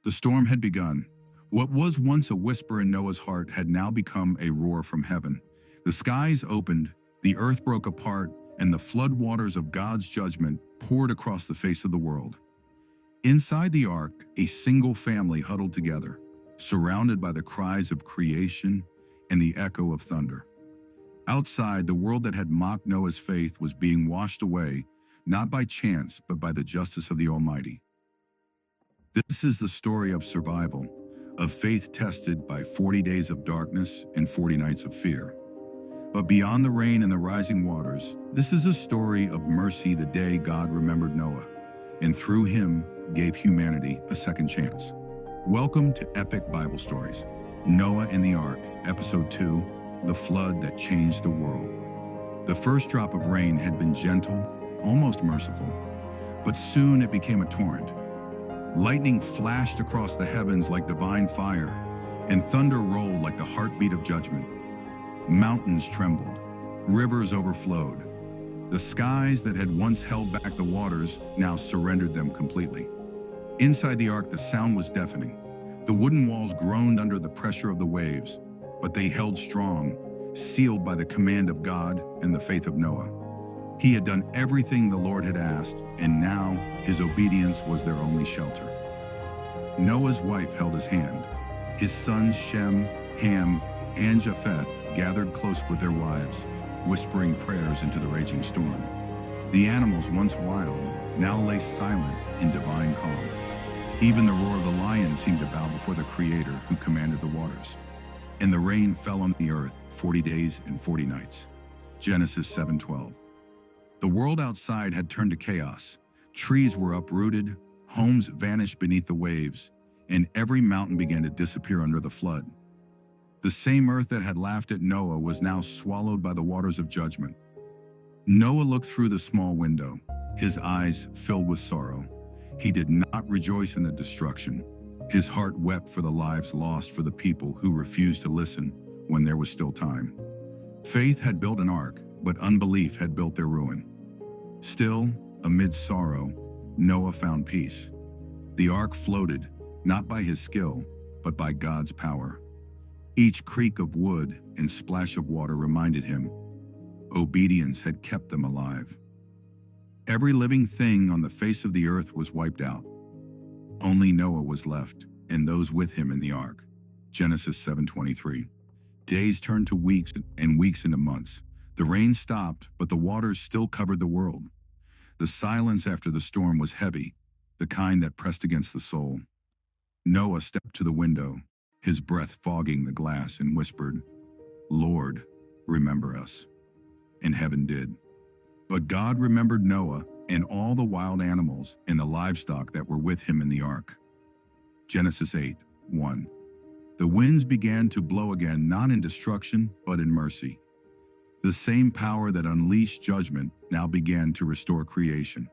The storm had begun. What was once a whisper in Noah's heart had now become a roar from heaven. The skies opened, the earth broke apart, and the floodwaters of God's judgment poured across the face of the world. Inside the ark, a single family huddled together, surrounded by the cries of creation and the echo of thunder. Outside, the world that had mocked Noah's faith was being washed away, not by chance, but by the justice of the Almighty. This is the story of survival, of faith tested by 40 days of darkness and 40 nights of fear. But beyond the rain and the rising waters, this is a story of mercy the day God remembered Noah, and through him gave humanity a second chance. Welcome to Epic Bible Stories. Noah and the Ark, Episode 2, The Flood That Changed the World. The first drop of rain had been gentle, almost merciful, but soon it became a torrent. Lightning flashed across the heavens like divine fire, and thunder rolled like the heartbeat of judgment. Mountains trembled, rivers overflowed. The skies that had once held back the waters now surrendered them completely. Inside the ark, the sound was deafening. The wooden walls groaned under the pressure of the waves, but they held strong, sealed by the command of God and the faith of Noah. He had done everything the Lord had asked, and now his obedience was their only shelter. Noah's wife held his hand. His sons Shem, Ham, and Japheth gathered close with their wives, whispering prayers into the raging storm. The animals, once wild, now lay silent in divine calm. Even the roar of the lion seemed to bow before the Creator who commanded the waters. And the rain fell on the earth 40 days and 40 nights. Genesis 7:12. The world outside had turned to chaos. Trees were uprooted, homes vanished beneath the waves, and every mountain began to disappear under the flood. The same earth that had laughed at Noah was now swallowed by the waters of judgment. Noah looked through the small window, his eyes filled with sorrow. He did not rejoice in the destruction. His heart wept for the lives lost for the people who refused to listen when there was still time. Faith had built an ark, but unbelief had built their ruin. Still, amid sorrow, Noah found peace. The ark floated, not by his skill, but by God's power. Each creak of wood and splash of water reminded him, obedience had kept them alive. Every living thing on the face of the earth was wiped out. Only Noah was left, and those with him in the ark. Genesis 7:23. Days turned to weeks, and weeks into months. The rain stopped, but the waters still covered the world. The silence after the storm was heavy, the kind that pressed against the soul. Noah stepped to the window, his breath fogging the glass, and whispered, "Lord, remember us." And heaven did. But God remembered Noah and all the wild animals and the livestock that were with him in the ark. Genesis 8:1. The winds began to blow again, not in destruction, but in mercy. The same power that unleashed judgment now began to restore creation.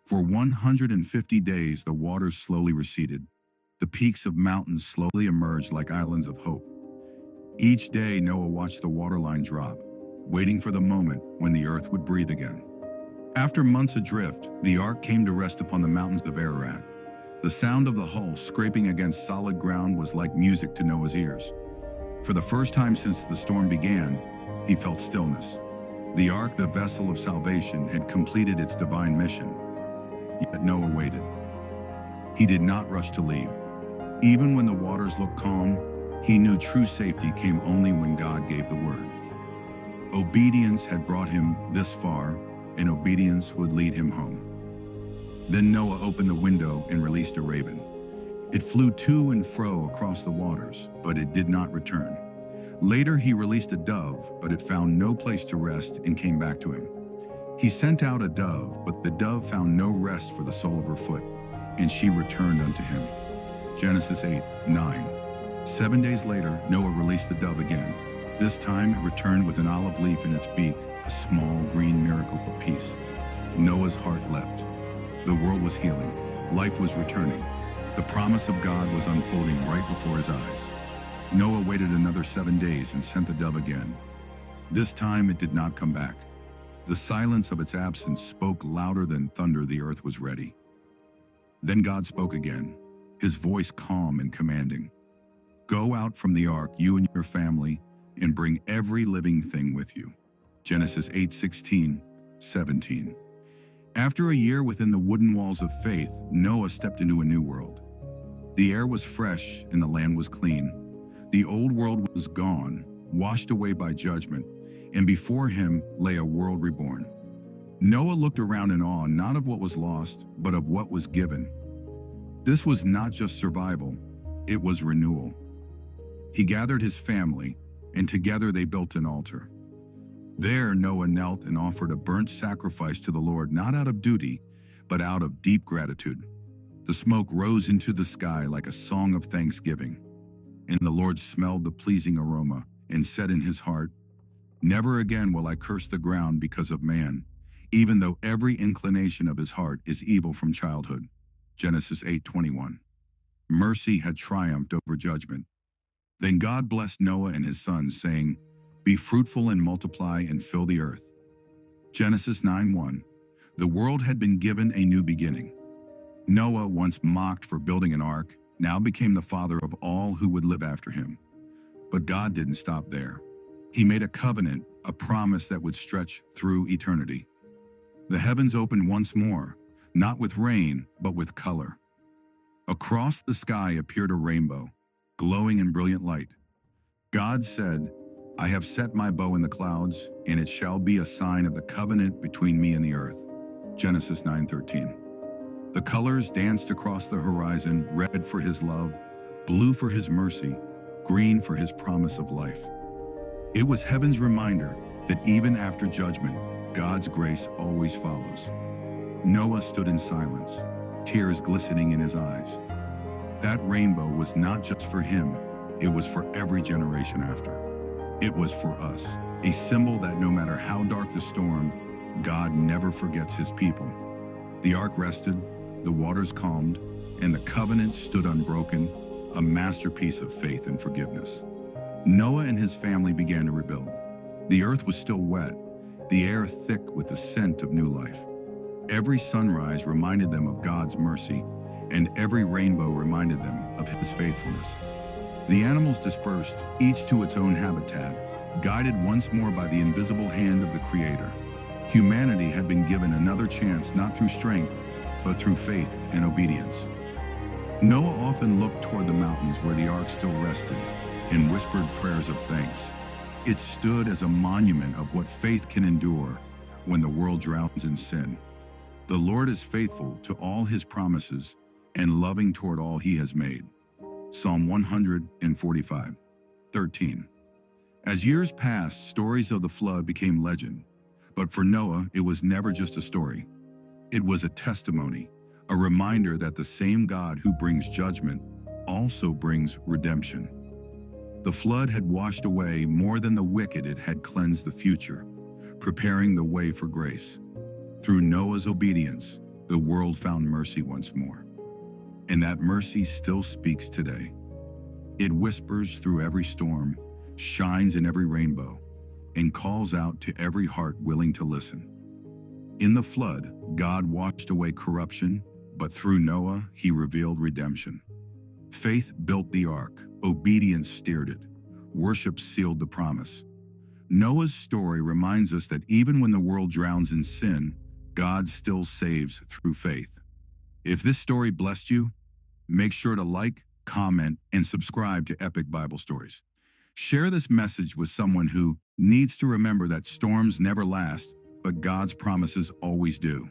For 150 days, the waters slowly receded. The peaks of mountains slowly emerged like islands of hope. Each day, Noah watched the waterline drop, waiting for the moment when the earth would breathe again. After months adrift, the ark came to rest upon the mountains of Ararat. The sound of the hull scraping against solid ground was like music to Noah's ears. For the first time since the storm began, he felt stillness. The ark, the vessel of salvation, had completed its divine mission. Yet Noah waited. He did not rush to leave. Even when the waters looked calm, he knew true safety came only when God gave the word. Obedience had brought him this far, and obedience would lead him home. Then Noah opened the window and released a raven. It flew to and fro across the waters, but it did not return. Later he released a dove, but it found no place to rest and came back to him. He sent out a dove, but the dove found no rest for the sole of her foot, and she returned unto him. Genesis 8:9. 7 days later, Noah released the dove again. This time it returned with an olive leaf in its beak, a small green miracle of peace. Noah's heart leapt. The world was healing. Life was returning. The promise of God was unfolding right before his eyes. Noah waited another 7 days and sent the dove again. This time it did not come back. The silence of its absence spoke louder than thunder. The earth was ready. Then God spoke again. his voice calm and commanding. Go out from the ark, you and your family, and bring every living thing with you. Genesis 8:16, 17. After a year within the wooden walls of faith, Noah stepped into a new world. The air was fresh and the land was clean. The old world was gone, washed away by judgment, and before him lay a world reborn. Noah looked around in awe, not of what was lost, but of what was given. This was not just survival, it was renewal. He gathered his family, and together they built an altar. There Noah knelt and offered a burnt sacrifice to the Lord, not out of duty, but out of deep gratitude. The smoke rose into the sky like a song of thanksgiving. And the Lord smelled the pleasing aroma and said in his heart, "Never again will I curse the ground because of man, even though every inclination of his heart is evil from childhood." Genesis 8:21. Mercy had triumphed over judgment. Then God blessed Noah and his sons, saying, "Be fruitful and multiply and fill the earth." Genesis 9:1. The world had been given a new beginning. Noah, once mocked for building an ark, now became the father of all who would live after him. But God didn't stop there. He made a covenant, a promise that would stretch through eternity. The heavens opened once more, not with rain, but with color. Across the sky appeared a rainbow, glowing in brilliant light. God said, "I have set my bow in the clouds, and it shall be a sign of the covenant between me and the earth." Genesis 9:13. The colors danced across the horizon, red for his love, blue for his mercy, green for his promise of life. It was heaven's reminder that even after judgment, God's grace always follows. Noah stood in silence, tears glistening in his eyes. That rainbow was not just for him, it was for every generation after. It was for us, a symbol that no matter how dark the storm, God never forgets his people. The ark rested, the waters calmed, and the covenant stood unbroken, a masterpiece of faith and forgiveness. Noah and his family began to rebuild. The earth was still wet, the air thick with the scent of new life. Every sunrise reminded them of God's mercy, and every rainbow reminded them of his faithfulness. The animals dispersed, each to its own habitat, guided once more by the invisible hand of the Creator. Humanity had been given another chance, not through strength, but through faith and obedience. Noah often looked toward the mountains where the ark still rested and whispered prayers of thanks. It stood as a monument of what faith can endure when the world drowns in sin. The Lord is faithful to all his promises and loving toward all he has made. Psalm 145:13. As years passed, stories of the flood became legend. But for Noah, it was never just a story. It was a testimony, a reminder that the same God who brings judgment also brings redemption. The flood had washed away more than the wicked, it had cleansed the future, preparing the way for grace. Through Noah's obedience, the world found mercy once more. And that mercy still speaks today. It whispers through every storm, shines in every rainbow, and calls out to every heart willing to listen. In the flood, God washed away corruption, but through Noah, he revealed redemption. Faith built the ark, obedience steered it, worship sealed the promise. Noah's story reminds us that even when the world drowns in sin, God still saves through faith. If this story blessed you, make sure to like, comment, and subscribe to Epic Bible Stories. Share this message with someone who needs to remember that storms never last, but God's promises always do.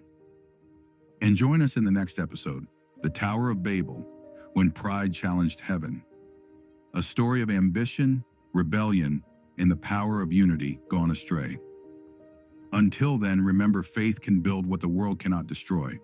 And join us in the next episode, The Tower of Babel, when pride challenged heaven. A story of ambition, rebellion, and the power of unity gone astray. Until then, remember, faith can build what the world cannot destroy.